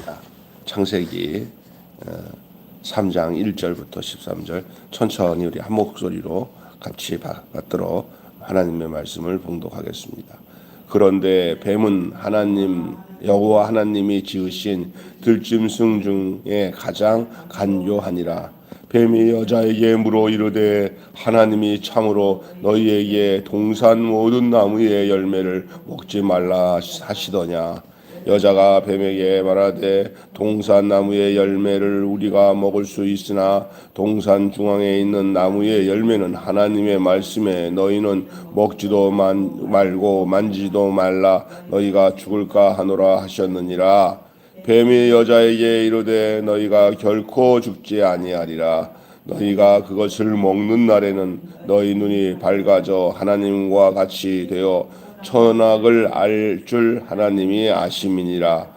보겠습니다. 창세기 3장 1절부터 13절 천천히 우리 한 목소리로 같이 받들어 하나님의 말씀을 봉독하겠습니다. 그런데 뱀은 하나님 여호와 하나님이 지으신 들짐승 중에 가장 간교하니라. 뱀이 여자에게 물어 이르되 하나님이 참으로 너희에게 동산 모든 나무의 열매를 먹지 말라 하시더냐. 여자가 뱀에게 말하되 동산 나무의 열매를 우리가 먹을 수 있으나 동산 중앙에 있는 나무의 열매는 하나님의 말씀에 너희는 먹지도 말고 만지지도 말라 너희가 죽을까 하노라 하셨느니라. 뱀이 여자에게 이르되 너희가 결코 죽지 아니하리라. 너희가 그것을 먹는 날에는 너희 눈이 밝아져 하나님과 같이 되어 선악을 알 줄 하나님이 아심이니라.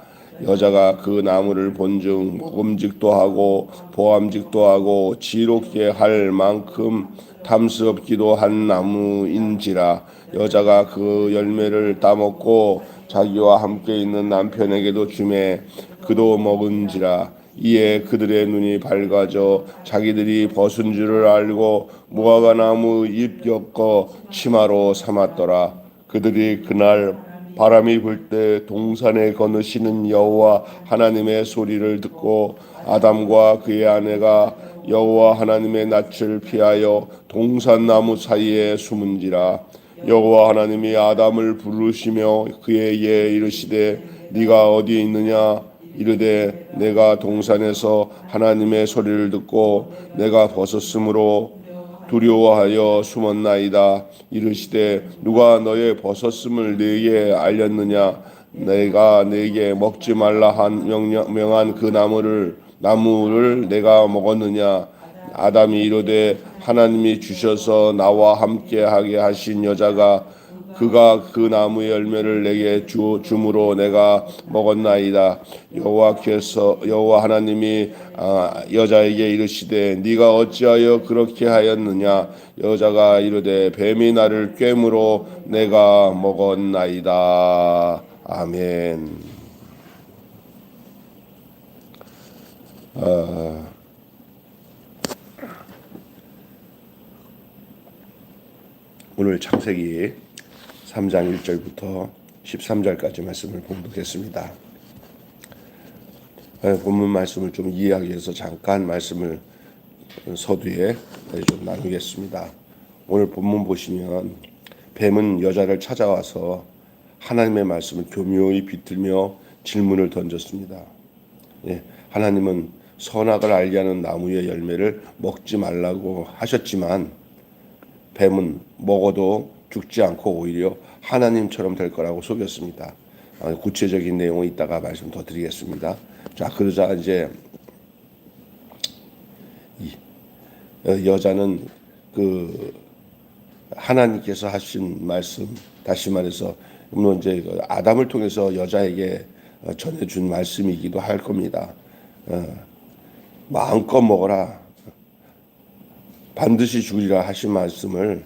여자가 그 나무를 본즉 먹음직도 하고 보암직도 하고 지롭게 할 만큼 탐스럽기도 한 나무인지라. 여자가 그 열매를 따먹고 자기와 함께 있는 남편에게도 주매 그도 먹은지라. 이에 그들의 눈이 밝아져 자기들이 벗은 줄을 알고 무화과 나무 잎 엮어 치마로 삼았더라. 그들이 그날 바람이 불 때 동산에 거느시는 여호와 하나님의 소리를 듣고 아담과 그의 아내가 여호와 하나님의 낯을 피하여 동산 나무 사이에 숨은지라. 여호와 하나님이 아담을 부르시며 그에게 이르시되 네가 어디 있느냐. 이르되 내가 동산에서 하나님의 소리를 듣고 내가 벗었으므로 두려워하여 숨었나이다. 이르시되 누가 너의 벗었음을 네게 알렸느냐. 내가 네게 먹지 말라 한 명한 그 나무를 내가 먹었느냐. 아담이 이르되 하나님이 주셔서 나와 함께하게 하신 여자가 그가 그 나무의 열매를 내게 주므로 내가 먹었나이다. 여호와 하나님이 여자에게 이르시되 네가 어찌하여 그렇게 하였느냐. 여자가 이르되 뱀이 나를 꿰므로 내가 먹었나이다. 아멘. 오늘 창세기 3장 1절부터 13절까지 말씀을 봉독했습니다. 본문 말씀을 좀 이해하기 위해서 잠깐 말씀을 서두에 좀 나누겠습니다. 오늘 본문 보시면 뱀은 여자를 찾아와서 하나님의 말씀을 교묘히 비틀며 질문을 던졌습니다. 하나님은 선악을 알게 하는 나무의 열매를 먹지 말라고 하셨지만 뱀은 먹어도 죽지 않고 오히려 하나님처럼 될 거라고 속였습니다. 구체적인 내용은 이따가 말씀 더 드리겠습니다. 자, 그러자 이제 여자는 그 하나님께서 하신 말씀, 다시 말해서 물론 이제 아담을 통해서 여자에게 전해준 말씀이기도 할 겁니다. 마음껏 먹어라. 반드시 죽으리라 하신 말씀을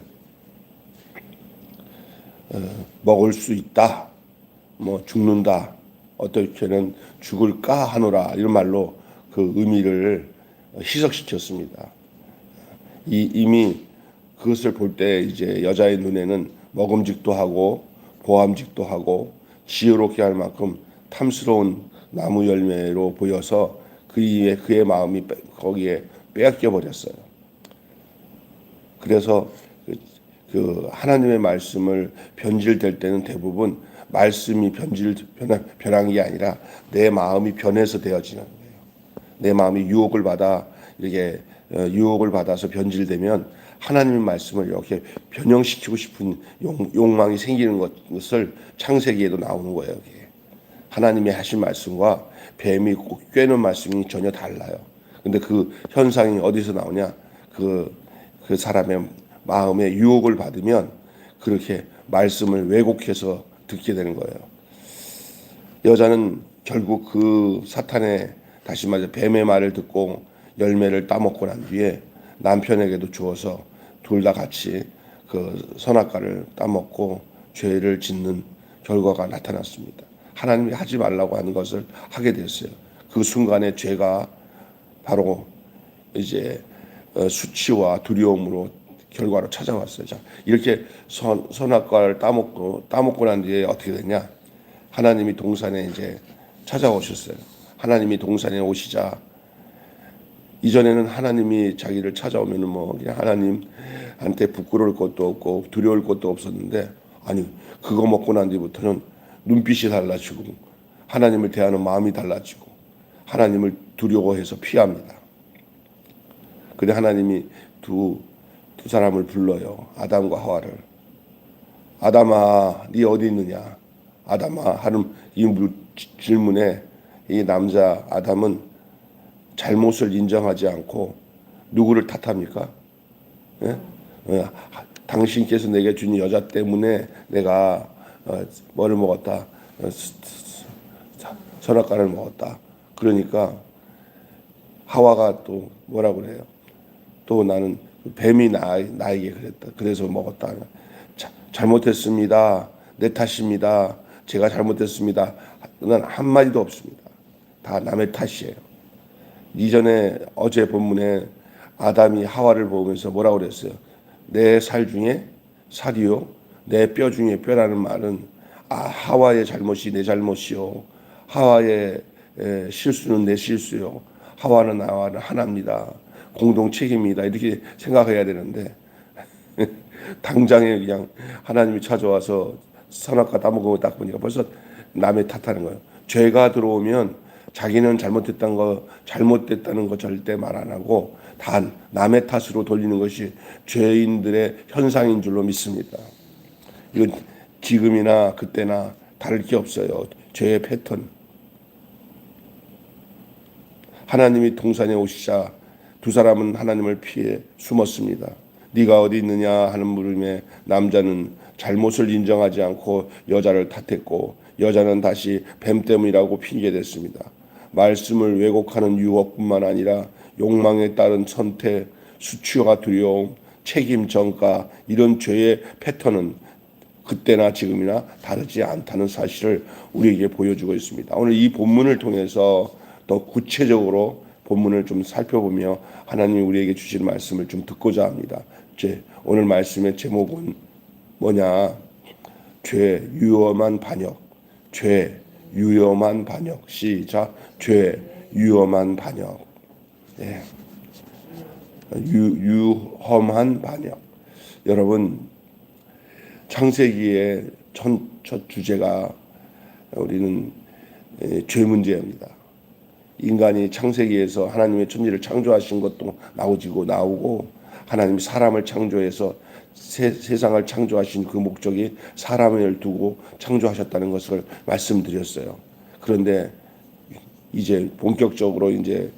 먹을 수 있다. 뭐 죽는다. 어떻게는 죽을까 하노라. 이런 말로 그 의미를 희석시켰습니다. 이미 그것을 볼 때 이제 여자의 눈에는 먹음직도 하고 보암직도 하고 지혜롭게 할 만큼 탐스러운 나무 열매로 보여서 그의 마음이 거기에 빼앗겨 버렸어요. 그래서 그 하나님의 말씀을 변질될 때는 대부분 말씀이 변한 게 아니라 내 마음이 변해서 되어지는 거예요. 내 마음이 유혹을 받아서 변질되면 하나님의 말씀을 이렇게 변형시키고 싶은 욕망이 생기는 것을 창세기에도 나오는 거예요. 여기. 하나님이 하신 말씀과 뱀이 꿰는 말씀이 전혀 달라요. 근데 그 현상이 어디서 나오냐? 그 사람의 마음에 유혹을 받으면 그렇게 말씀을 왜곡해서 듣게 되는 거예요. 여자는 결국 그 사탄의 다시 말해 뱀의 말을 듣고 열매를 따먹고 난 뒤에 남편에게도 주어서 둘 다 같이 그 선악과를 따먹고 죄를 짓는 결과가 나타났습니다. 하나님이 하지 말라고 하는 것을 하게 됐어요. 그 순간에 죄가 바로 이제 수치와 두려움으로 결과로 찾아왔어요. 자, 이렇게 선악과를 따먹고 난 뒤에 어떻게 됐냐? 하나님이 동산에 이제 찾아오셨어요. 하나님이 동산에 오시자, 이전에는 하나님이 자기를 찾아오면은 뭐 그냥 하나님한테 부끄러울 것도 없고 두려울 것도 없었는데, 아니 그거 먹고 난 뒤부터는 눈빛이 달라지고 하나님을 대하는 마음이 달라지고 하나님을 두려워해서 피합니다. 그래 하나님이 두 사람을 불러요. 아담과 하와를. 아담아, 네 어디 있느냐? 아담아 하는 이 질문에 이 남자 아담은 잘못을 인정하지 않고 누구를 탓합니까? 예? 당신께서 내게 준 여자 때문에 내가 뭐를 먹었다. 선악과를 먹었다. 그러니까 하와가 또 뭐라고 그래요? 또 나는 뱀이 나에게 그랬다. 그래서 먹었다. 잘못했습니다. 내 탓입니다. 제가 잘못했습니다. 난 한마디도 없습니다. 다 남의 탓이에요. 이전에 어제 본문에 아담이 하와를 보면서 뭐라고 그랬어요? 내 살 중에 살이요, 내 뼈 중에 뼈라는 말은 하와의 잘못이 내 잘못이요, 하와의 실수는 내 실수요, 하와는 나와는 하나입니다. 공동 책임이다. 이렇게 생각해야 되는데 당장에 그냥 하나님이 찾아와서 선악과 따먹고 딱 보니까 벌써 남의 탓하는 거예요. 죄가 들어오면 자기는 잘못됐다는 거 절대 말 안 하고 다 남의 탓으로 돌리는 것이 죄인들의 현상인 줄로 믿습니다. 이건 지금이나 그때나 다를 게 없어요. 죄의 패턴. 하나님이 동산에 오시자 두 사람은 하나님을 피해 숨었습니다. 네가 어디 있느냐 하는 물음에 남자는 잘못을 인정하지 않고 여자를 탓했고, 여자는 다시 뱀 때문이라고 핑계댔습니다. 말씀을 왜곡하는 유혹뿐만 아니라 욕망에 따른 선택, 수치와 두려움, 책임 전가, 이런 죄의 패턴은 그때나 지금이나 다르지 않다는 사실을 우리에게 보여주고 있습니다. 오늘 이 본문을 통해서 더 구체적으로 본문을 좀 살펴보며 하나님이 우리에게 주신 말씀을 좀 듣고자 합니다. 오늘 말씀의 제목은 뭐냐? 죄 유엄한 반역. 죄 유엄한 반역. 시작. 죄 유엄한 반역. 예. 유험한 반역. 여러분, 창세기의 첫 주제가 우리는 죄 문제입니다. 인간이 창세기에서 하나님의 천지를 창조하신 것도 나오고 하나님이 사람을 창조해서 세상을 창조하신 그 목적이 사람을 두고 창조하셨다는 것을 말씀드렸어요. 그런데 이제 본격적으로 이제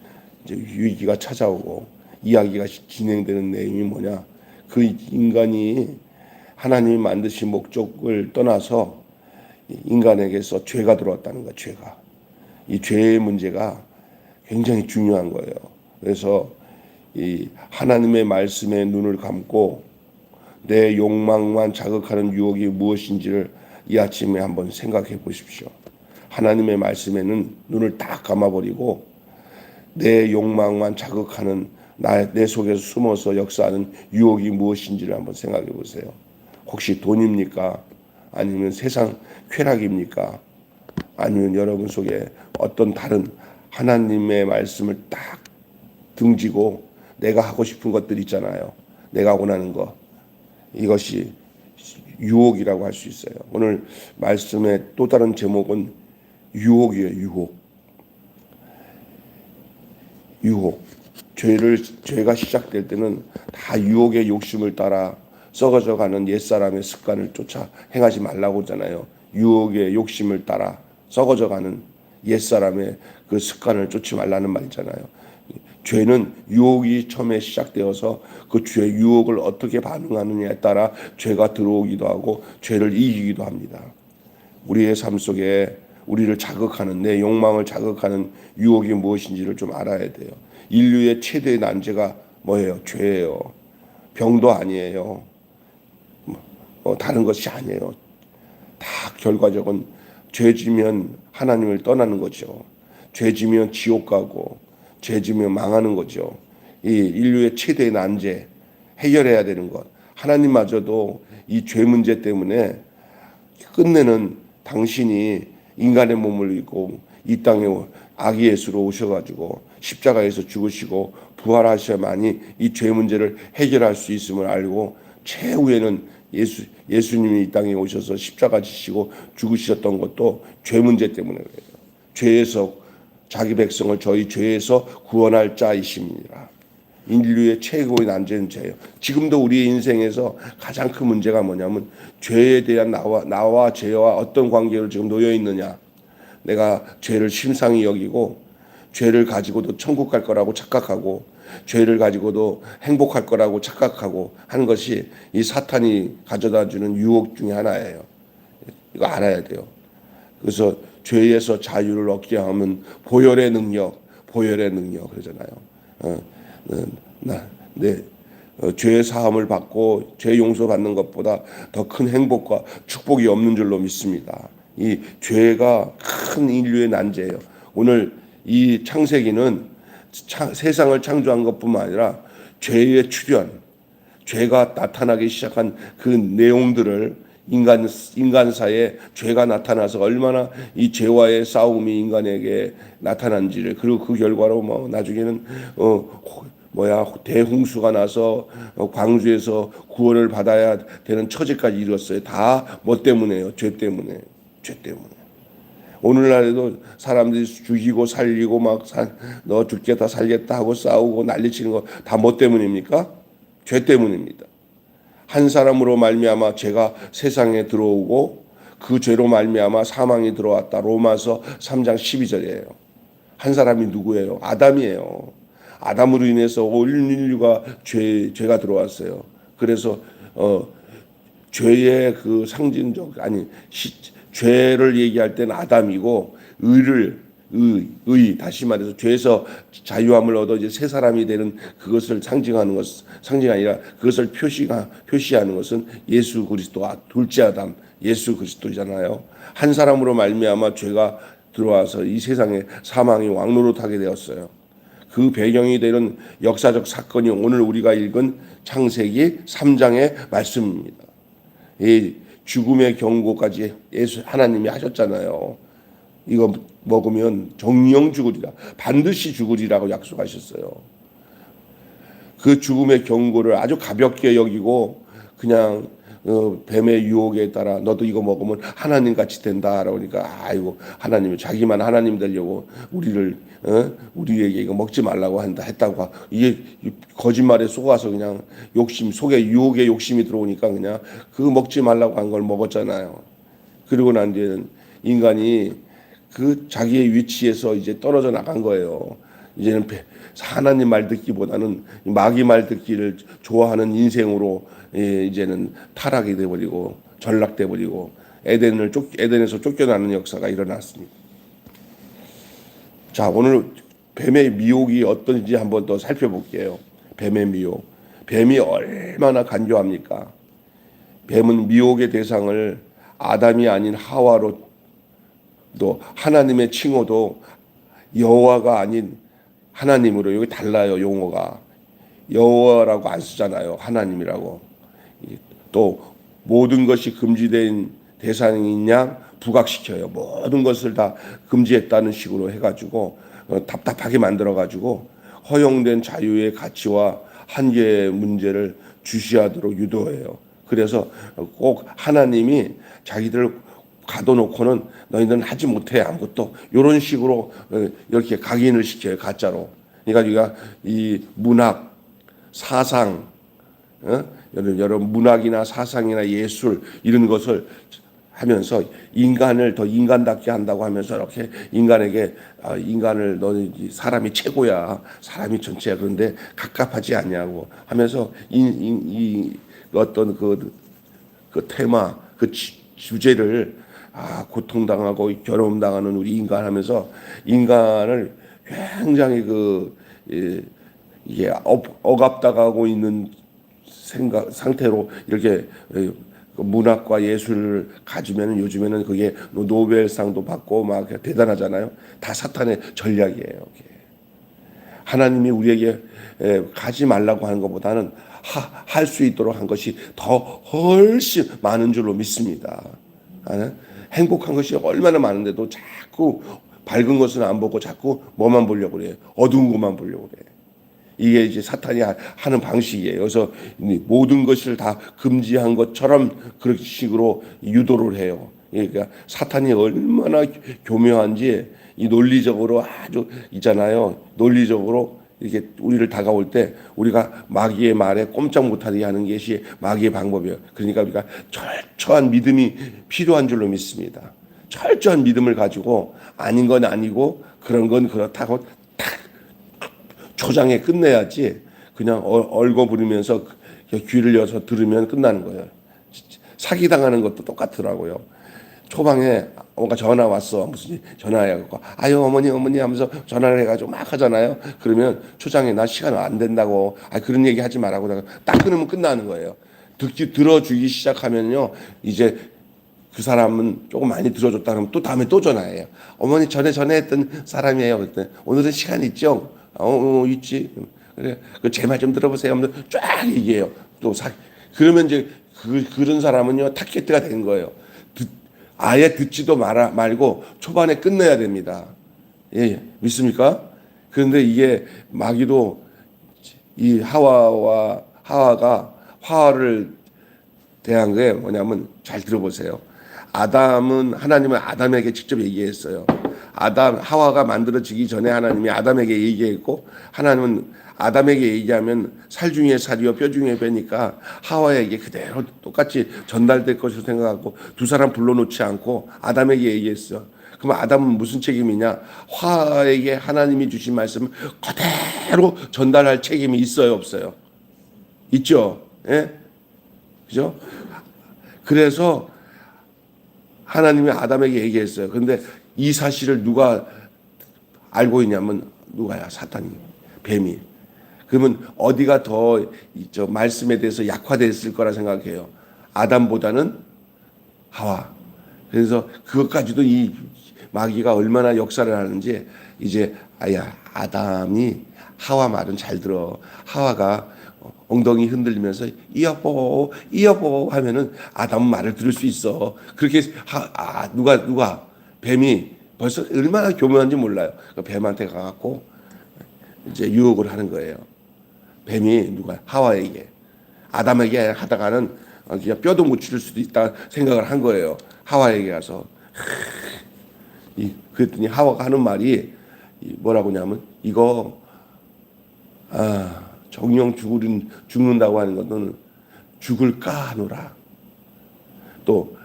위기가 찾아오고 이야기가 진행되는 내용이 뭐냐? 그 인간이 하나님이 만드신 목적을 떠나서 인간에게서 죄가 들어왔다는 거예요. 죄가. 이 죄의 문제가 굉장히 중요한 거예요. 그래서 이 하나님의 말씀에 눈을 감고 내 욕망만 자극하는 유혹이 무엇인지를 이 아침에 한번 생각해 보십시오. 하나님의 말씀에는 눈을 딱 감아버리고 내 욕망만 자극하는 내 속에서 숨어서 역사하는 유혹이 무엇인지를 한번 생각해 보세요. 혹시 돈입니까? 아니면 세상 쾌락입니까? 아니면 여러분 속에 어떤 다른 하나님의 말씀을 딱 등지고 내가 하고 싶은 것들 있잖아요. 내가 원하는 것. 이것이 유혹이라고 할 수 있어요. 오늘 말씀의 또 다른 제목은 유혹이에요. 유혹. 죄가 시작될 때는 다 유혹의 욕심을 따라 썩어져가는 옛사람의 습관을 쫓아 행하지 말라고 하잖아요. 유혹의 욕심을 따라 썩어져가는 옛사람의 그 습관을 쫓지 말라는 말이잖아요. 죄는 유혹이 처음에 시작되어서 그 죄의 유혹을 어떻게 반응하느냐에 따라 죄가 들어오기도 하고 죄를 이기기도 합니다. 우리의 삶 속에 우리를 자극하는, 내 욕망을 자극하는 유혹이 무엇인지를 좀 알아야 돼요. 인류의 최대의 난제가 뭐예요? 죄예요. 병도 아니에요. 다른 것이 아니에요. 다 결과적은 죄지면 하나님을 떠나는 거죠. 죄 지면 지옥 가고 죄 지면 망하는 거죠. 이 인류의 최대 난제 해결해야 되는 것. 하나님마저도 이 죄 문제 때문에 끝내는 당신이 인간의 몸을 입고 이 땅에 아기 예수로 오셔가지고 십자가에서 죽으시고 부활하셔야만이 이 죄 문제를 해결할 수 있음을 알고 최후에는 예수님이 이 땅에 오셔서 십자가 지시고 죽으셨던 것도 죄 문제 때문에 그래요. 죄에서 자기 백성을 저희 죄에서 구원할 자이십니다. 인류의 최고의 난제는 죄예요. 지금도 우리의 인생에서 가장 큰 문제가 뭐냐면 죄에 대한 나와 죄와 어떤 관계로 지금 놓여 있느냐. 내가 죄를 심상히 여기고 죄를 가지고도 천국 갈 거라고 착각하고 죄를 가지고도 행복할 거라고 착각하고 하는 것이 이 사탄이 가져다 주는 유혹 중에 하나예요. 이거 알아야 돼요. 그래서 죄에서 자유를 얻게 하면 보혈의 능력 그러잖아요. 죄의 사함을 받고 죄 용서 받는 것보다 더 큰 행복과 축복이 없는 줄로 믿습니다. 이 죄가 큰 인류의 난제예요. 오늘 이 창세기는 세상을 창조한 것뿐만 아니라 죄의 출현, 죄가 나타나기 시작한 그 내용들을 인간사에 죄가 나타나서 얼마나 이 죄와의 싸움이 인간에게 나타난지를, 그리고 그 결과로 뭐 나중에는 대홍수가 나서 광주에서 구원을 받아야 되는 처지까지 이뤘어요. 다 뭐 때문에요? 죄 때문에. 오늘날에도 사람들이 죽이고 살리고 막 너 죽겠다 살겠다 하고 싸우고 난리치는 거 다 뭐 때문입니까? 죄 때문입니다. 한 사람으로 말미암아 죄가 세상에 들어오고 그 죄로 말미암아 사망이 들어왔다. 로마서 3장 12절이에요. 한 사람이 누구예요? 아담이에요. 아담으로 인해서 온 인류가 죄가 들어왔어요. 그래서 죄의 그 상징적 죄를 얘기할 때는 아담이고 다시 말해서 죄에서 자유함을 얻어 이제 새 사람이 되는 그것을 상징이 아니라 그것을 표시하는 것은 예수 그리스도, 둘째 아담 예수 그리스도잖아요. 한 사람으로 말미암아 죄가 들어와서 이 세상에 사망이 왕노릇하게 되었어요. 그 배경이 되는 역사적 사건이 오늘 우리가 읽은 창세기 3장의 말씀입니다. 이 죽음의 경고까지 하나님이 하셨잖아요. 이거 먹으면 정령 죽으리라, 반드시 죽으리라고 약속하셨어요. 그 죽음의 경고를 아주 가볍게 여기고 그냥 뱀의 유혹에 따라 너도 이거 먹으면 하나님 같이 된다라고 하니까 아이고 하나님이 자기만 하나님 되려고 우리에게 이거 먹지 말라고 했다고 이게 거짓말에 속아서 그냥 속에 유혹의 욕심이 들어오니까 그냥 그거 먹지 말라고 한 걸 먹었잖아요. 그리고 난 뒤에는 인간이 그 자기의 위치에서 이제 떨어져 나간 거예요. 이제는 하나님 말 듣기보다는 마귀 말 듣기를 좋아하는 인생으로 이제는 타락이 돼버리고 전락돼버리고 에덴에서 쫓겨나는 역사가 일어났습니다. 자, 오늘 뱀의 미혹이 어떤지 한번 더 살펴볼게요. 뱀의 미혹. 뱀이 얼마나 간교합니까? 뱀은 미혹의 대상을 아담이 아닌 하와로, 또 하나님의 칭호도 여호와가 아닌 하나님으로, 여기 달라요. 용어가 여호와라고 안 쓰잖아요. 하나님이라고. 또 모든 것이 금지된 대상이냐 부각시켜요. 모든 것을 다 금지했다는 식으로 해가지고 답답하게 만들어가지고 허용된 자유의 가치와 한계의 문제를 주시하도록 유도해요. 그래서 꼭 하나님이 자기들 가둬놓고는 너희들은 하지 못해 아무것도, 이런 식으로 이렇게 각인을 시켜요. 가짜로. 그러니까 이 문학, 사상, 여러 문학이나 사상이나 예술 이런 것을 하면서 인간을 더 인간답게 한다고 하면서 이렇게 인간에게 너는 사람이 최고야, 사람이 전체야, 그런데 갑갑하지 않냐고 하면서 이 어떤 그 테마, 그 주제를 고통당하고 괴로움당하는 우리 인간 하면서 인간을 굉장히 이게 억압당하고 있는 상태로 이렇게 그 문학과 예술을 가지면 요즘에는 그게 노벨상도 받고 막 대단하잖아요. 다 사탄의 전략이에요. 그게. 하나님이 우리에게 가지 말라고 하는 것보다는 할 수 있도록 한 것이 더 훨씬 많은 줄로 믿습니다. 행복한 것이 얼마나 많은데도 자꾸 밝은 것은 안 보고 자꾸 뭐만 보려고 그래요. 어두운 것만 보려고 그래요. 이게 이제 사탄이 하는 방식이에요. 그래서 모든 것을 다 금지한 것처럼 그런 식으로 유도를 해요. 그러니까 사탄이 얼마나 교묘한지 이 논리적으로 아주 있잖아요. 논리적으로 이렇게 우리를 다가올 때 우리가 마귀의 말에 꼼짝 못하게 하는 것이 마귀의 방법이에요. 그러니까 우리가 철저한 믿음이 필요한 줄로 믿습니다. 철저한 믿음을 가지고 아닌 건 아니고 그런 건 그렇다고 탁 초장에 끝내야지 그냥 얼거 부리면서 귀를 열어서 들으면 끝나는 거예요. 사기당하는 것도 똑같더라고요. 초방에 뭔가 전화 왔어. 무슨 전화해갖고 아유 어머니 하면서 전화를 해가지고 막 하잖아요. 그러면 초장에 나 시간 안 된다고 그런 얘기 하지 말라고 딱 끊으면 끝나는 거예요. 들어주기 시작하면요 이제 그 사람은 조금 많이 들어줬다 그러면 또 다음에 또 전화해요. 어머니 전화했던 사람이에요. 그때 오늘은 시간 있죠? 있지. 그래 제 말 좀 들어보세요. 하면 쫙 얘기해요. 그러면 이제 그런 사람은요 타겟트가 된 거예요. 아예 듣지도 말고 초반에 끝내야 됩니다. 예, 믿습니까? 그런데 이게 마귀도 이 하와가 화를 대한 게 뭐냐면 잘 들어보세요. 하나님은 아담에게 직접 얘기했어요. 하와가 만들어지기 전에 하나님이 아담에게 얘기했고 하나님은 아담에게 얘기하면 살 중에 살이요 뼈 중에 뼈니까 하와에게 그대로 똑같이 전달될 것으로 생각하고 두 사람 불러놓지 않고 아담에게 얘기했어. 그럼 아담은 무슨 책임이냐? 하와에게 하나님이 주신 말씀을 그대로 전달할 책임이 있어요 없어요? 있죠. 예? 그죠? 그래서 하나님이 아담에게 얘기했어요. 그런데 이 사실을 누가 알고 있냐면 누가야? 사탄이, 뱀이. 그러면 어디가 더 말씀에 대해서 약화됐을 거라 생각해요. 아담보다는 하와. 그래서 그것까지도 이 마귀가 얼마나 역사를 하는지 이제 아담이 하와 말은 잘 들어. 하와가 엉덩이 흔들리면서 이 여보 하면은 아담은 말을 들을 수 있어. 그렇게 누가 뱀이 벌써 얼마나 교묘한지 몰라요. 뱀한테 가갖고 이제 유혹을 하는 거예요. 뱀이 하와에게 아담에게 하다가는 그냥 뼈도 못 치를 수도 있다 생각을 한 거예요. 하와에게 가서 그랬더니 하와가 하는 말이 뭐라고 하냐면 이거 정령 죽는다고 하는 것은 죽을까 하노라. 또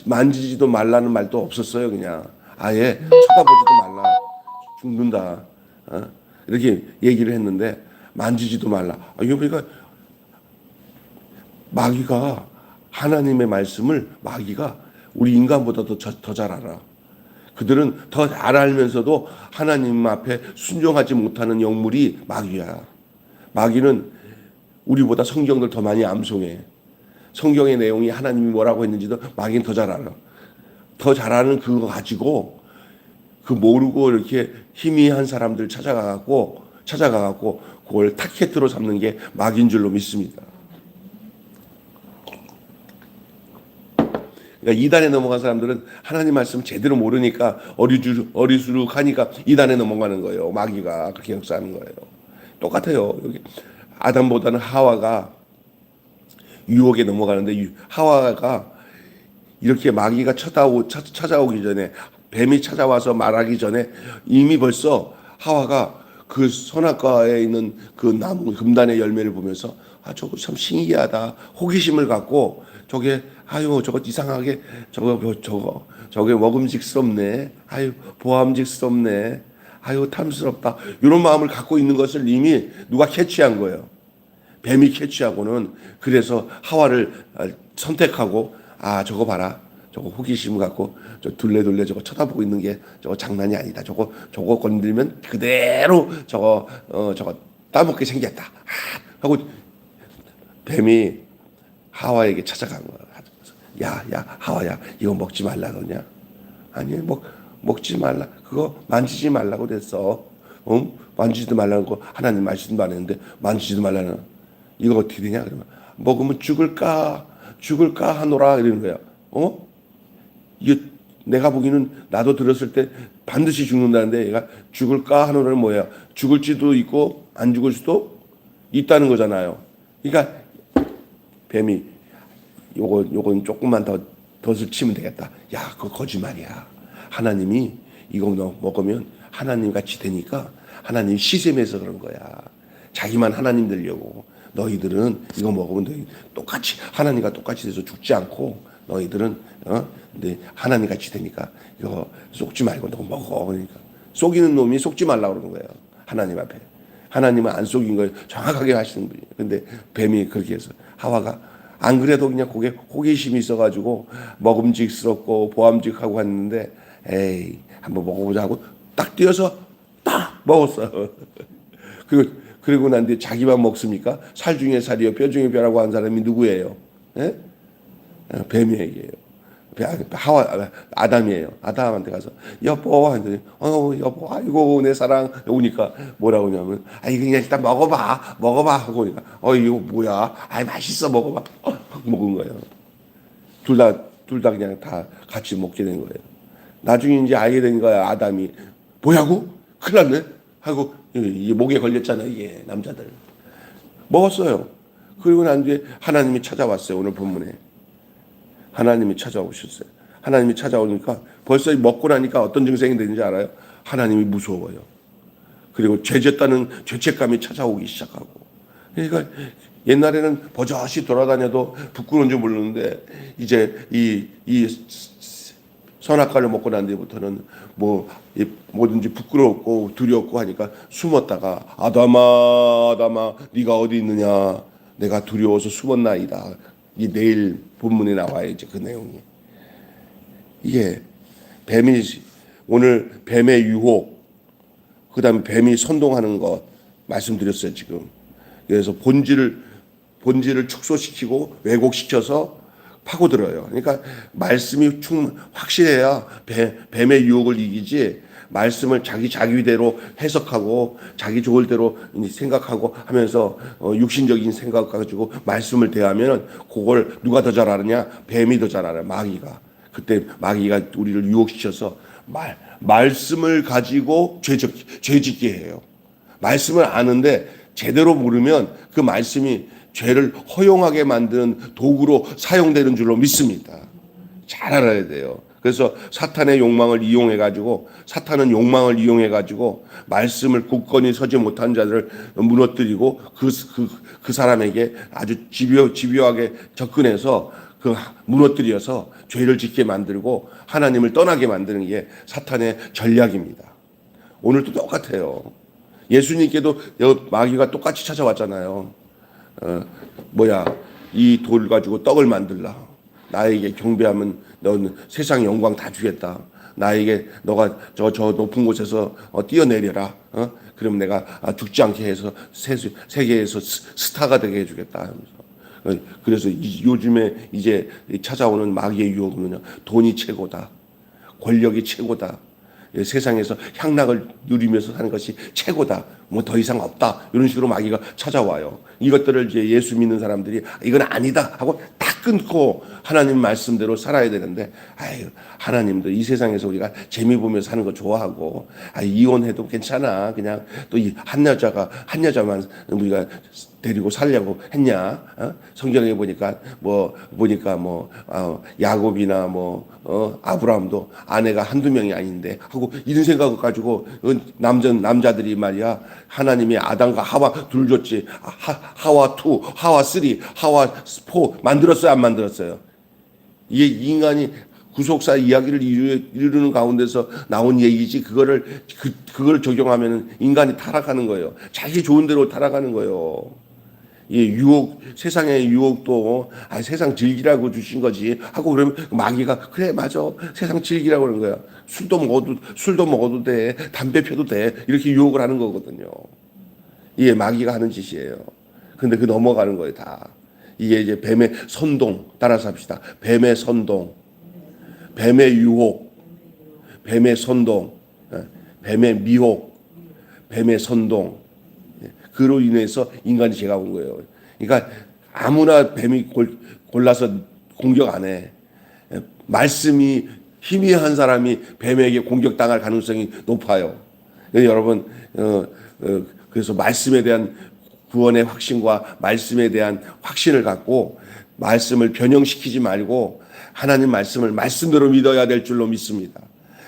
만지지도 말라는 말도 없었어요. 그냥 아예 쳐다보지도 말라. 죽는다. 이렇게 얘기를 했는데 만지지도 말라. 이거 보니까 마귀가 하나님의 말씀을 마귀가 우리 인간보다도 더 잘 알아. 그들은 더 잘 알면서도 하나님 앞에 순종하지 못하는 영물이 마귀야. 마귀는 우리보다 성경을 더 많이 암송해. 성경의 내용이 하나님이 뭐라고 했는지도 마귀는 더 잘 알아. 더 잘 아는 그거 가지고 그 모르고 이렇게 희미한 사람들 찾아가갖고 그걸 타켓으로 삼는 게 마귀인 줄로 믿습니다. 그러니까 이단에 넘어간 사람들은 하나님 말씀 제대로 모르니까 어리수룩하니까 이단에 넘어가는 거예요. 마귀가 그렇게 역사하는 거예요. 똑같아요. 여기 아담보다는 하와가 유혹에 넘어가는데 하와가 이렇게 마귀가 찾아오기 전에 뱀이 찾아와서 말하기 전에 이미 벌써 하와가 그 선악과에 있는 그 나무 금단의 열매를 보면서 저거 참 신기하다 호기심을 갖고 저게 저거 이상하게 저게 먹음직스럽네. 보암직스럽네. 탐스럽다. 이런 마음을 갖고 있는 것을 이미 누가 캐치한 거예요. 뱀이 캐치하고는 그래서 하와를 선택하고 저거 봐라. 저거 호기심 갖고 저 둘레 저거 쳐다보고 있는 게 저거 장난이 아니다. 저거 건들면 그대로 저거 따먹게 생겼다. 하고 뱀이 하와에게 찾아간 거야. 야, 하와야, 이거 먹지 말라 그러냐? 아니, 먹지 말라. 그거 만지지 말라고 그랬어. 만지지도 말라고 하나님 말씀도 안 했는데 만지지도 말라는. 이거 어떻게 되냐? 그러면 먹으면 죽을까 하노라 이러는 거야. 이게 내가 보기에는 나도 들었을 때 반드시 죽는다는데 얘가 죽을까 하노라는 뭐야? 죽을지도 있고 안 죽을 수도 있다는 거잖아요. 그러니까 뱀이 요건 조금만 더 덫을 치면 되겠다. 야, 그거 거짓말이야. 하나님이 이거 너 먹으면 하나님 같이 되니까 하나님 시샘해서 그런 거야. 자기만 하나님 되려고. 너희들은 이거 먹으면 너희 똑같이 하나님과 똑같이 돼서 죽지 않고 너희들은 근데 하나님 같이 되니까 이거 속지 말고 너 먹어. 그러니까 속이는 놈이 속지 말라고 그러는 거예요. 하나님 앞에. 하나님은 안 속인 걸 정확하게 하시는 분이에요. 근데 뱀이 그렇게 해서 하와가 안 그래도 그냥 호기심이 있어가지고 먹음직스럽고 보암직하고 했는데 에이 한번 먹어보자 하고 딱 뛰어서 딱 먹었어요. 그리고 난 뒤에 자기만 먹습니까? 살 중에 살이요 뼈 중에 뼈라고 한 사람이 누구예요? 예? 뱀이에요. 아담이에요. 아담한테 가서 여보 하더니 여보 아이고 내 사랑 오니까 뭐라고 하냐면 이거 그냥 일단 먹어봐 하고 오니까 이거 뭐야 맛있어 먹어봐 확 먹은 거예요. 둘 다 그냥 다 같이 먹게 된 거예요. 나중에 이제 알게 된 거야. 아담이 뭐야고 큰일 났네 하고 이게 목에 걸렸잖아요. 이게 남자들 먹었어요. 그리고 난 뒤에 하나님이 찾아왔어요. 오늘 본문에 하나님이 찾아오셨어요. 하나님이 찾아오니까 벌써 먹고 나니까 어떤 증상이 되는지 알아요? 하나님이 무서워요. 그리고 죄졌다는 죄책감이 찾아오기 시작하고. 그러니까 옛날에는 버젓이 돌아다녀도 부끄러운 줄 모르는데 이제 이 선악과를 먹고 난 뒤부터는 뭐든지 부끄럽고 두렵고 하니까 숨었다가 아담아 네가 어디 있느냐 내가 두려워서 숨었나이다. 이 내일 본문에 나와요. 이제 그 내용이. 이게 오늘 뱀의 유혹, 그 다음에 뱀이 선동하는 것 말씀드렸어요, 지금. 그래서 본질을 축소시키고 왜곡시켜서 파고들어요. 그러니까 말씀이 확실해야 뱀의 유혹을 이기지 말씀을 자기대로 해석하고 자기 좋을 대로 생각하고 하면서 육신적인 생각 가지고 말씀을 대하면 그걸 누가 더 잘 아느냐? 뱀이 더 잘 알아요. 마귀가. 그때 마귀가 우리를 유혹시켜서 말씀을 가지고 죄짓게 해요. 말씀을 아는데 제대로 모르면 그 말씀이 죄를 허용하게 만드는 도구로 사용되는 줄로 믿습니다. 잘 알아야 돼요. 그래서 사탄은 욕망을 이용해가지고 말씀을 굳건히 서지 못한 자들을 무너뜨리고 그 사람에게 아주 집요하게 접근해서 무너뜨려서 죄를 짓게 만들고 하나님을 떠나게 만드는 게 사탄의 전략입니다. 오늘도 똑같아요. 예수님께도 마귀가 똑같이 찾아왔잖아요. 이 돌 가지고 떡을 만들라. 나에게 경배하면 너는 세상 영광 다 주겠다. 나에게 너가 저 높은 곳에서 뛰어내려라. 그럼 내가 죽지 않게 해서 세계에서 스타가 되게 해주겠다. 그래서 요즘에 이제 찾아오는 마귀의 유혹은 돈이 최고다. 권력이 최고다. 세상에서 향락을 누리면서 사는 것이 최고다. 뭐 더 이상 없다. 이런 식으로 마귀가 찾아와요. 이것들을 이제 예수 믿는 사람들이 이건 아니다 하고 딱 끊고 하나님 말씀대로 살아야 되는데 하나님도 이 세상에서 우리가 재미 보면서 사는 거 좋아하고 이혼해도 괜찮아. 그냥 또 한 여자만 우리가 데리고 살려고 했냐? 성경에 보니까 야곱이나 아브라함도 아내가 한두 명이 아닌데 하고 이런 생각을 가지고 남자들이 말이야 하나님이 아담과 하와 둘 줬지 하와 2, 하와 3, 하와 4 만들었어요 안 만들었어요? 이게 인간이 구속사 이야기를 이루는 가운데서 나온 얘기지 그걸 적용하면 인간이 타락하는 거예요. 자기 좋은 대로 타락하는 거예요. 이 세상의 유혹도 세상 즐기라고 주신 거지 하고 그러면 마귀가 그래 맞아 세상 즐기라고 그러는 거야. 술도 먹어도 돼, 담배 펴도 돼 이렇게 유혹을 하는 거거든요. 이게 마귀가 하는 짓이에요. 근데 넘어가는 거예요 다. 이게 이제 뱀의 선동, 따라서 합시다. 뱀의 선동, 뱀의 유혹, 뱀의 선동, 뱀의 미혹, 뱀의 선동. 그로 인해서 인간이 죄가 온 거예요. 그러니까 아무나 뱀이 골라서 공격 안 해. 말씀이 희미한 사람이 뱀에게 공격당할 가능성이 높아요. 여러분, 그래서 말씀에 대한 구원의 확신과 말씀에 대한 확신을 갖고 말씀을 변형시키지 말고 하나님 말씀을 말씀대로 믿어야 될 줄로 믿습니다.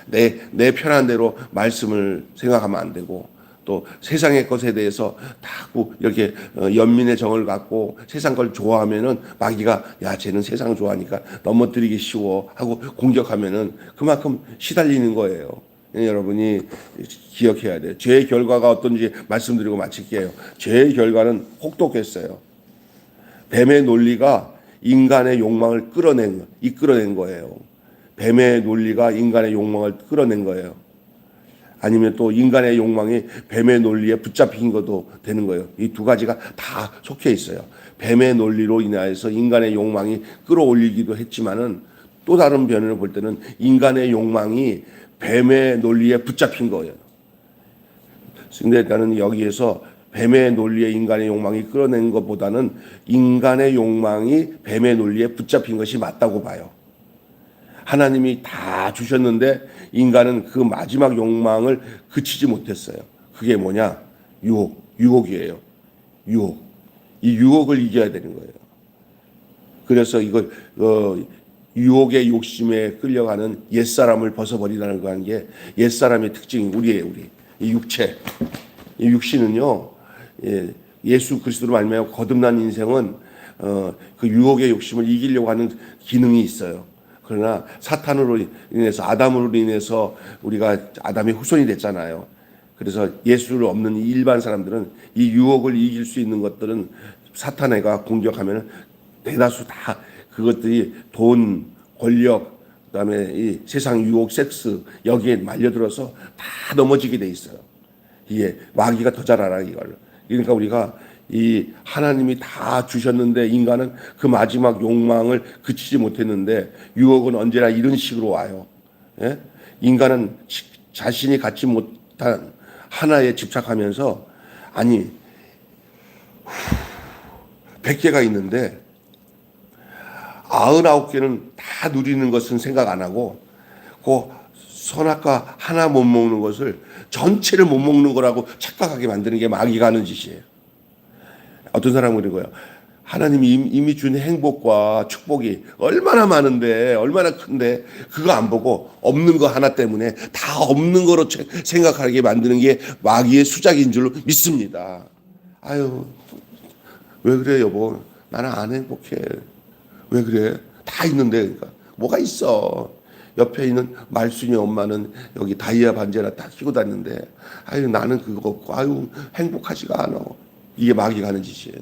내 편한 대로 말씀을 생각하면 안 되고 또 세상의 것에 대해서 자꾸 이렇게 연민의 정을 갖고 세상 걸 좋아하면은 마귀가 야 쟤는 세상 좋아하니까 넘어뜨리기 쉬워 하고 공격하면은 그만큼 시달리는 거예요. 여러분이 기억해야 돼요. 죄의 결과가 어떤지 말씀드리고 마칠게요. 죄의 결과는 혹독했어요. 뱀의 논리가 인간의 욕망을 이끌어낸 거예요. 뱀의 논리가 인간의 욕망을 끌어낸 거예요. 아니면 또 인간의 욕망이 뱀의 논리에 붙잡힌 것도 되는 거예요. 이 두 가지가 다 속해 있어요. 뱀의 논리로 인하여서 인간의 욕망이 끌어올리기도 했지만은 또 다른 면을 볼 때는 인간의 욕망이 뱀의 논리에 붙잡힌 거예요. 근데 나는 여기에서 뱀의 논리에 인간의 욕망이 끌어낸 것보다는 인간의 욕망이 뱀의 논리에 붙잡힌 것이 맞다고 봐요. 하나님이 다 주셨는데 인간은 그 마지막 욕망을 그치지 못했어요. 그게 뭐냐? 유혹이에요. 유혹. 이 유혹을 이겨야 되는 거예요. 그래서 이걸 유혹의 욕심에 끌려가는 옛사람을 벗어버리라는 거 하는 게 옛사람의 특징이 우리예요. 이 육체. 이 육신은요. 예수 그리스도로 말미암아 거듭난 인생은 그 유혹의 욕심을 이기려고 하는 기능이 있어요. 그러나 사탄으로 인해서 아담으로 인해서 우리가 아담의 후손이 됐잖아요. 그래서 예수를 없는 일반 사람들은 이 유혹을 이길 수 있는 것들은 사탄애가 공격하면 대다수 다 그것들이 돈, 권력, 그다음에 이 세상 유혹, 섹스 여기에 말려들어서 다 넘어지게 돼 있어요. 이게 마귀가 더 잘 알아 이걸. 그러니까 우리가 이 하나님이 다 주셨는데 인간은 그 마지막 욕망을 그치지 못했는데 유혹은 언제나 이런 식으로 와요. 예? 인간은 자신이 갖지 못한 하나에 집착하면서 아니 100개가 있는데 99개는 다 누리는 것은 생각 안 하고 그 선악과 하나 못 먹는 것을 전체를 못 먹는 거라고 착각하게 만드는 게 마귀가 하는 짓이에요. 어떤 사람은 그런 거예요. 하나님이 이미 준 행복과 축복이 얼마나 많은데 얼마나 큰데 그거 안 보고 없는 거 하나 때문에 다 없는 거로 생각하게 만드는 게 마귀의 수작인 줄로 믿습니다. 아유 왜 그래 여보 나는 안 행복해. 왜 그래 다 있는데 그러니까 뭐가 있어. 옆에 있는 말순이 엄마는 여기 다이아 반지나 다 끼고 다니는데 아유 나는 그거 없고 아유 행복하지가 않아. 이게 마귀가 하는 짓이에요.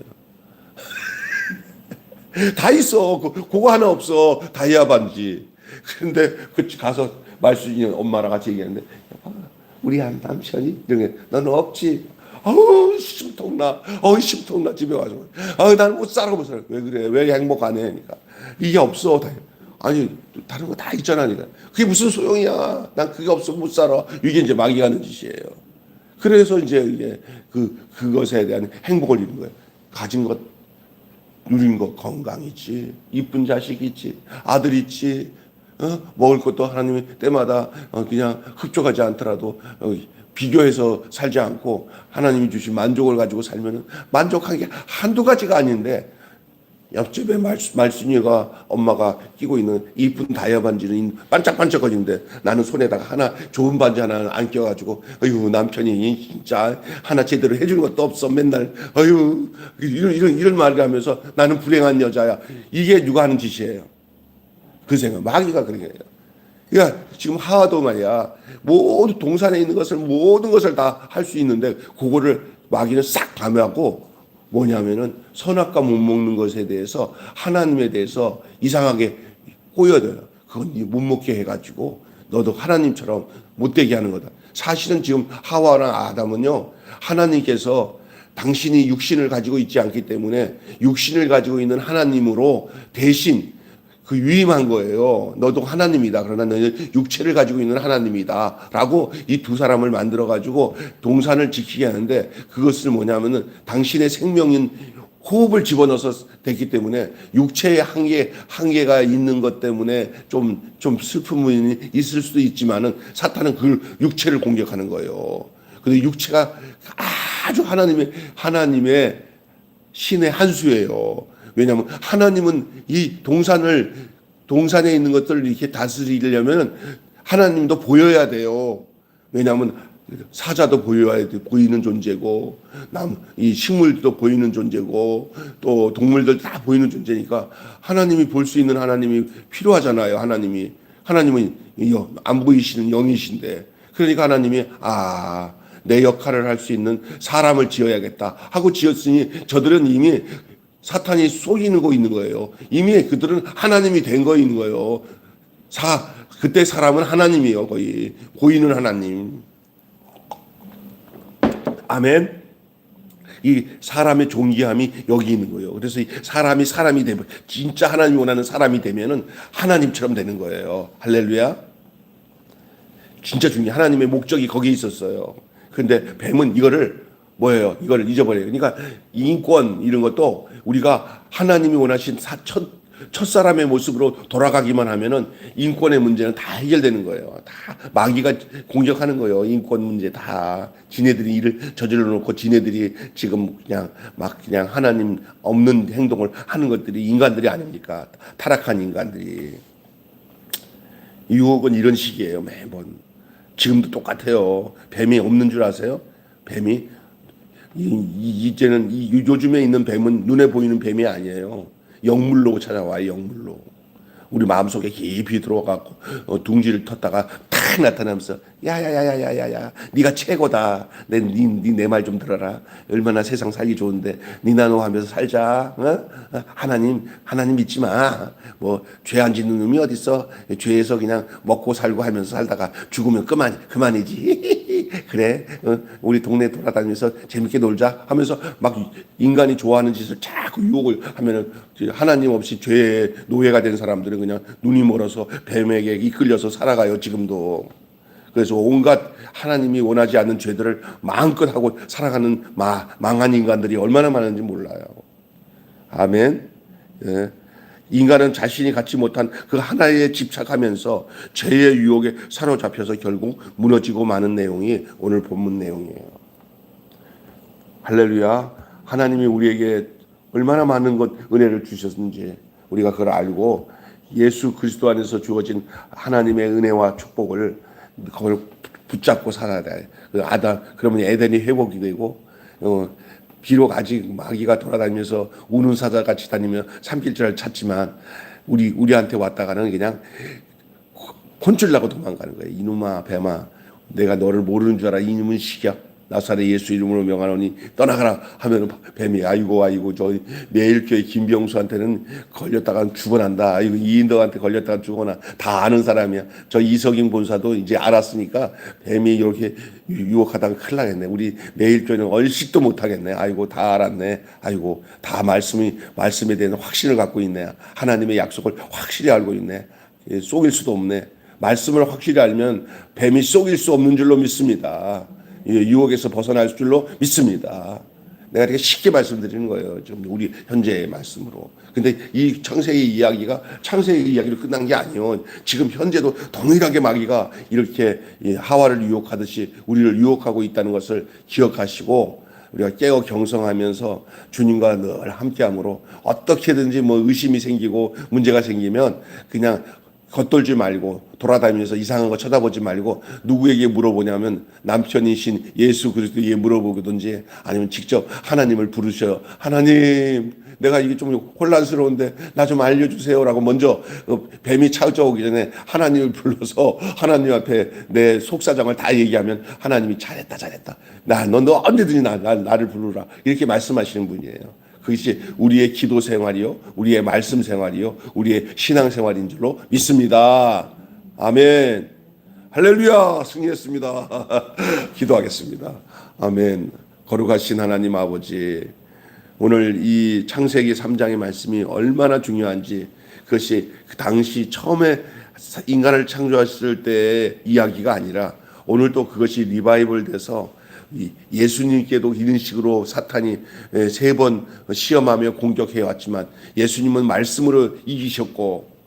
다 있어. 그거 하나 없어. 다이아 반지. 그런데 그 가서 말순이 엄마랑 같이 얘기하는데 우리 남편이 이런 너는 없지. 아우 심통나. 심통나 집에 와서. 나는 못 살아 못 살아. 왜 그래? 왜 행복 안 해? 그러니까 이게 없어. 아니 다른 거 다 있잖아. 그러니까 그게 무슨 소용이야? 난 그게 없으면 못 살아. 이게 이제 마귀가 하는 짓이에요. 그래서 이제 이게 그것에 대한 행복을 이룬 거예요. 가진 것, 누린 것, 건강 있지, 이쁜 자식 있지, 아들 있지, 먹을 것도 하나님이 때마다 그냥 흡족하지 않더라도 비교해서 살지 않고 하나님이 주신 만족을 가지고 살면은 만족한 게 한두 가지가 아닌데 옆집에 말순이가 엄마가 끼고 있는 이쁜 다이아 반지는 반짝반짝거리는데 나는 손에다가 하나 좋은 반지 하나 안 껴가지고 어휴 남편이 진짜 하나 제대로 해주는 것도 없어 맨날 어휴 이런 말을 하면서 나는 불행한 여자야. 이게 누가 하는 짓이에요? 그 생각 마귀가 그런 거예요. 그러니까 지금 하와도 말이야 모두 동산에 있는 것을 모든 것을 다 할 수 있는데 그거를 마귀는 싹 감하고 뭐냐면은 선악과 못 먹는 것에 대해서 하나님에 대해서 이상하게 꼬여들어요. 그건 못 먹게 해가지고 너도 하나님처럼 못되게 하는 거다. 사실은 지금 하와랑 아담은요 하나님께서 당신이 육신을 가지고 있지 않기 때문에 육신을 가지고 있는 하나님으로 대신 그 위임한 거예요. 너도 하나님이다. 그러나 너는 육체를 가지고 있는 하나님이다. 라고 이 두 사람을 만들어 가지고 동산을 지키게 하는데, 그것을 뭐냐면은 당신의 생명인 호흡을 집어넣어서 됐기 때문에 육체의 한계가 있는 것 때문에 좀 슬픔이 있을 수도 있지만은 사탄은 그 육체를 공격하는 거예요. 근데 육체가 아주 하나님의 신의 한 수예요. 왜냐하면 하나님은 이 동산에 있는 것들을 이렇게 다스리려면 하나님도 보여야 돼요. 왜냐하면 사자도 보이는 존재고, 이 식물도 보이는 존재고, 또 동물들 다 보이는 존재니까 하나님이 볼 수 있는 하나님이 필요하잖아요. 하나님은 안 보이시는 영이신데, 그러니까 하나님이 내 역할을 할 수 있는 사람을 지어야겠다 하고 지었으니 저들은 이미 사탄이 속이고 있는 거예요. 이미 그들은 하나님이 된 거 있는 거예요. 그때 사람은 하나님이에요. 거의 보이는 하나님. 아멘. 이 사람의 존귀함이 여기 있는 거예요. 그래서 이 사람이 되면, 진짜 하나님이 원하는 사람이 되면은 하나님처럼 되는 거예요. 할렐루야. 진짜 중요해. 하나님의 목적이 거기에 있었어요. 근데 뱀은 이거를 잊어버려요. 그러니까 인권 이런 것도 우리가 하나님이 원하신 첫사람의 모습으로 돌아가기만 하면은 인권의 문제는 다 해결되는 거예요. 다 마귀가 공격하는 거예요. 인권 문제 다. 지네들이 일을 저질러 놓고 지네들이 지금 그냥 하나님 없는 행동을 하는 것들이 인간들이 아닙니까? 타락한 인간들이. 유혹은 이런 식이에요. 매번. 지금도 똑같아요. 뱀이 없는 줄 아세요? 뱀이 이제는 요즘에 있는 뱀은 눈에 보이는 뱀이 아니에요. 영물로 찾아와요. 영물로. 우리 마음속에 깊이 들어가고 둥지를 텄다가 탁 나타나면서 야야야야야야야, 네가 최고다. 내 말 좀 들어라. 얼마나 세상 살기 좋은데 네 나노 하면서 살자. 하나님 믿지 마. 뭐 죄 안 짓는 놈이 어딨어? 죄에서 그냥 먹고 살고 하면서 살다가 죽으면 그만이지. 그래, 우리 동네 돌아다니면서 재밌게 놀자 하면서 막 인간이 좋아하는 짓을 자꾸 유혹을 하면은 하나님 없이 죄의 노예가 된 사람들은 그냥 눈이 멀어서 뱀에게 이끌려서 살아가요. 지금도. 그래서 온갖 하나님이 원하지 않는 죄들을 마음껏 하고 살아가는 망한 인간들이 얼마나 많은지 몰라요. 아멘. 예. 인간은 자신이 갖지 못한 그 하나에 집착하면서 죄의 유혹에 사로잡혀서 결국 무너지고 마는 내용이 오늘 본문 내용이에요. 할렐루야. 하나님이 우리에게 얼마나 많은 은혜를 주셨는지 우리가 그걸 알고 예수 그리스도 안에서 주어진 하나님의 은혜와 축복을 그걸 붙잡고 살아야 돼. 그러면 에덴이 회복이 되고, 비록 아직 마귀가 돌아다니면서 우는 사자같이 다니며 삼킬자를 찾지만 우리한테 왔다가는 그냥 혼쭐 나고 도망가는 거예요. 이놈아 뱀아, 내가 너를 모르는 줄 알아. 이놈은 시기야. 나사렛 예수 이름으로 명하노니 떠나가라 하면 뱀이 아이고 저 매일교회 김병수한테는 걸렸다가 죽어난다. 아이고 이인덕한테 걸렸다가 죽어나. 다 아는 사람이야. 저 이석인 본사도 이제 알았으니까 뱀이 이렇게 유혹하다가 큰일 나겠네. 우리 매일교회는 얼씨도 못하겠네. 아이고 다 알았네. 아이고 다 말씀에 대한 확신을 갖고 있네. 하나님의 약속을 확실히 알고 있네. 속일 수도 없네. 말씀을 확실히 알면 뱀이 속일 수 없는 줄로 믿습니다. 유혹에서 벗어날 줄로 믿습니다. 내가 이렇게 쉽게 말씀드리는 거예요. 지금 우리 현재의 말씀으로. 근데 이 창세기 이야기로 끝난 게 아니에요. 지금 현재도 동일하게 마귀가 이렇게 하와를 유혹하듯이 우리를 유혹하고 있다는 것을 기억하시고 우리가 깨어 경성하면서 주님과 늘 함께함으로 어떻게든지 뭐 의심이 생기고 문제가 생기면 그냥 겉돌지 말고 돌아다니면서 이상한 거 쳐다보지 말고 누구에게 물어보냐면 남편이신 예수 그리스도에게 물어보든지 아니면 직접 하나님을 부르셔요. 하나님, 내가 이게 좀 혼란스러운데 나 좀 알려주세요라고 먼저 뱀이 찾아오기 전에 하나님을 불러서 하나님 앞에 내 속사정을 다 얘기하면 하나님이 잘했다. 너 언제든지 나를 부르라 이렇게 말씀하시는 분이에요. 그것이 우리의 기도 생활이요, 우리의 말씀 생활이요, 우리의 신앙 생활인 줄로 믿습니다. 아멘. 할렐루야. 승리했습니다. 기도하겠습니다. 아멘. 거룩하신 하나님 아버지, 오늘 이 창세기 3장의 말씀이 얼마나 중요한지, 그것이 그 당시 처음에 인간을 창조했을 때의 이야기가 아니라 오늘 또 그것이 리바이벌 돼서 예수님께도 이런 식으로 사탄이 3번 시험하며 공격해 왔지만 예수님은 말씀으로 이기셨고,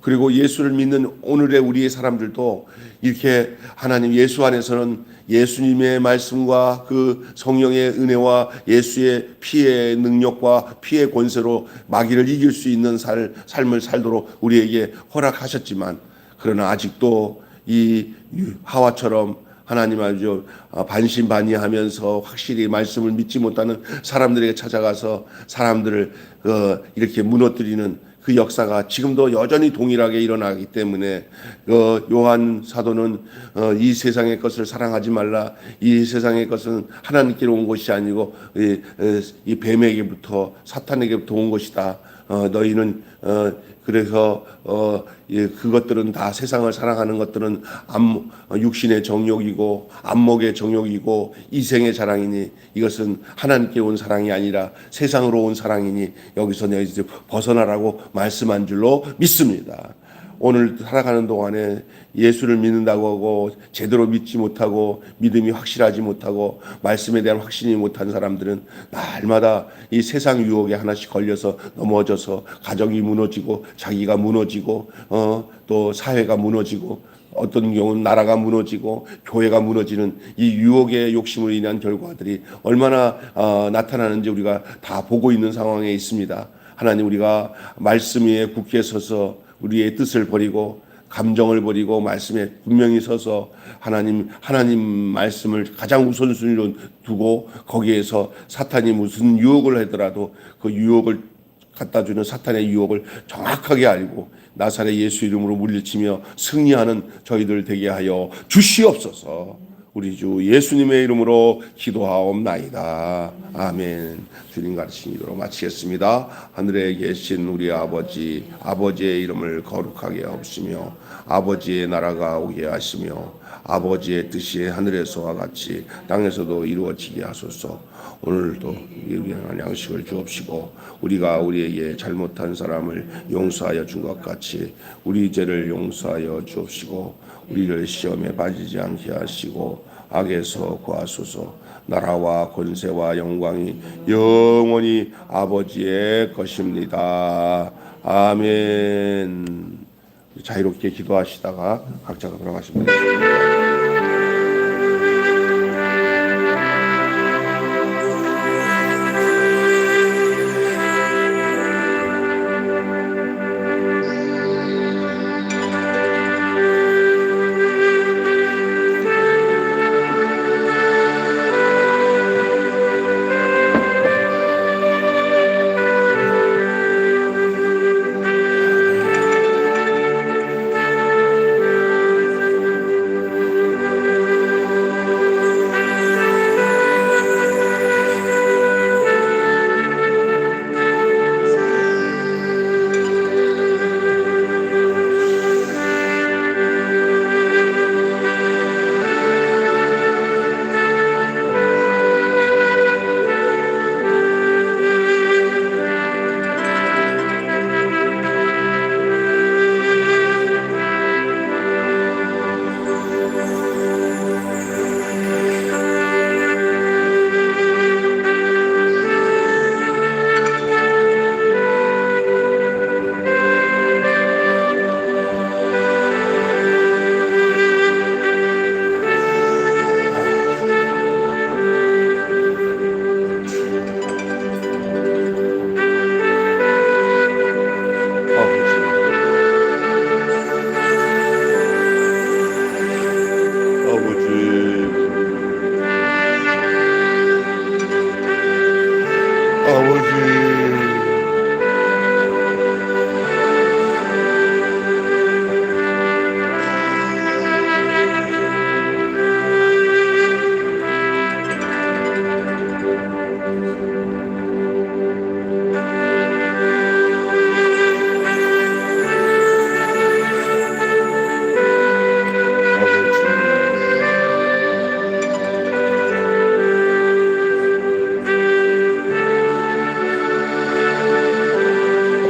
그리고 예수를 믿는 오늘의 우리의 사람들도 이렇게 하나님 예수 안에서는 예수님의 말씀과 그 성령의 은혜와 예수의 피의 능력과 피의 권세로 마귀를 이길 수 있는 삶을 살도록 우리에게 허락하셨지만, 그러나 아직도 이 하와처럼 하나님 아주 반신반의하면서 확실히 말씀을 믿지 못하는 사람들에게 찾아가서 사람들을 이렇게 무너뜨리는 그 역사가 지금도 여전히 동일하게 일어나기 때문에 요한 사도는 이 세상의 것을 사랑하지 말라, 이 세상의 것은 하나님께로 온 것이 아니고 이 뱀에게부터 사탄에게부터 온 것이다. 너희는 그래서 그것들은 다 세상을 사랑하는 것들은 육신의 정욕이고 안목의 정욕이고 이생의 자랑이니 이것은 하나님께 온 사랑이 아니라 세상으로 온 사랑이니 여기서 너희들 벗어나라고 말씀한 줄로 믿습니다. 오늘 살아가는 동안에 예수를 믿는다고 하고 제대로 믿지 못하고 믿음이 확실하지 못하고 말씀에 대한 확신이 못한 사람들은 날마다 이 세상 유혹에 하나씩 걸려서 넘어져서 가정이 무너지고 자기가 무너지고 또 사회가 무너지고 어떤 경우는 나라가 무너지고 교회가 무너지는 이 유혹의 욕심으로 인한 결과들이 얼마나 나타나는지 우리가 다 보고 있는 상황에 있습니다. 하나님, 우리가 말씀 위에 굳게 서서 우리의 뜻을 버리고 감정을 버리고 말씀에 분명히 서서 하나님 말씀을 가장 우선순위로 두고 거기에서 사탄이 무슨 유혹을 하더라도 그 유혹을 갖다 주는 사탄의 유혹을 정확하게 알고 나사렛 예수 이름으로 물리치며 승리하는 저희들 되게 하여 주시옵소서. 우리 주 예수님의 이름으로 기도하옵나이다. 아멘. 주님 가르치신 대로 마치겠습니다. 하늘에 계신 우리 아버지, 아버지의 이름을 거룩하게 하옵시며 아버지의 나라가 오게 하시며 아버지의 뜻이 하늘에서와 같이 땅에서도 이루어지게 하소서. 오늘도 위한 양식을 주옵시고 우리가 우리에게 잘못한 사람을 용서하여 준 것 같이 우리 죄를 용서하여 주옵시고 우리를 시험에 빠지지 않게 하시고 악에서 구하소서. 나라와 권세와 영광이 영원히 아버지의 것입니다. 아멘. 자유롭게 기도하시다가 각자가 돌아가시면 되겠습니다.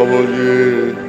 아버지